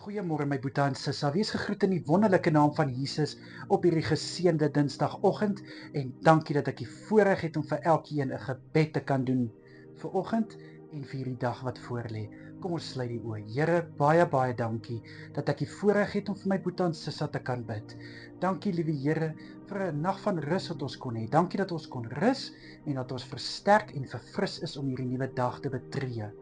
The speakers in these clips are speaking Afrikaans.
Goeiemôre my boetie en sissa, wees gegroet in die wonderlike naam van Jesus op hierdie geseënde Dinsdagoggend en dankie dat ek die voorreg het om vir elkeen 'n gebed te kan doen vir oggend en vir hierdie dag wat voorlê. Kom ons sluit die oë. Here, baie dankie dat ek die voorreg het om vir my boetie en sissa te kan bid. Dankie liewe Here vir 'n nag van rus wat ons kon hê. Dankie dat ons kon rus en dat ons versterk en verfris is om hierdie nuwe dag te betree.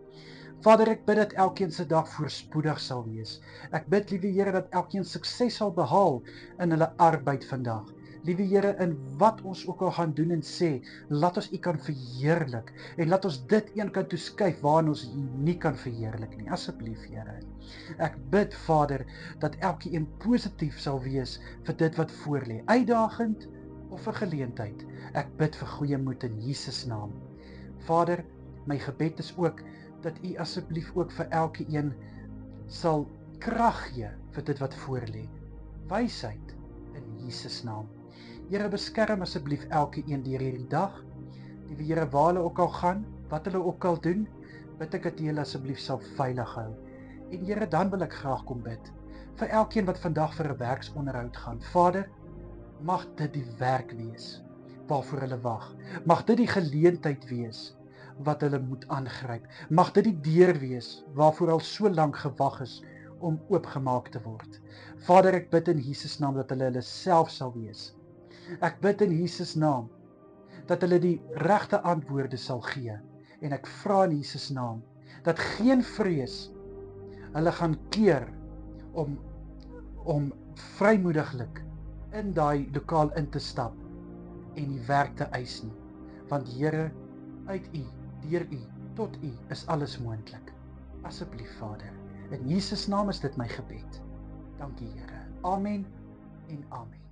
Vader, ek bid dat elkeen se dag voorspoedig sal wees. Ek bid, liewe Here, dat elkeen sukses sal behaal in hulle arbeid vandag. Liewe Here, in wat ons ook al gaan doen en sê, laat ons U kan verheerlik en laat ons dit een kant toe skuif waarin ons U nie kan verheerlik nie. Asseblief, Here. Ek bid, Vader, dat elkeen positief sal wees vir dit wat voorlê, uitdagend of 'n geleentheid. Ek bid vir goeie moed in Jesus naam. Vader, my gebed is ook dat U asseblief ook vir elkeen sal krag gee vir dit wat voorlê. Wysheid in Jesus naam. Here, beskerm asseblief elkeen deur hierdie dag. Liewe Here, waar hulle ook al gaan, wat hulle ook al doen, bid ek dat U hulle asseblief sal veilig hou. En Here, dan wil ek graag kom bid vir elkeen wat vandag vir 'n werksonderhoud gaan. Vader, mag dit die werk wees waarvoor hulle wag. Mag dit die geleentheid wees wat hulle moet aangryp. Mag dit die deur wees waarvoor al so lank gewag is om oopgemaak te word. Vader, ek bid in Jesus naam dat hulle self sal wees. Ek bid in Jesus naam dat hulle die regte antwoorde sal gee. En ek vra in Jesus naam dat geen vrees hulle gaan keer om vrymoediglik in daai lokaal in te stap en die werk te eis nie. Want Here, uit U, deur U, tot U is alles moontlik. Asseblief, Vader. In Jesus naam is dit my gebed. Dankie, Here. Amen en amen.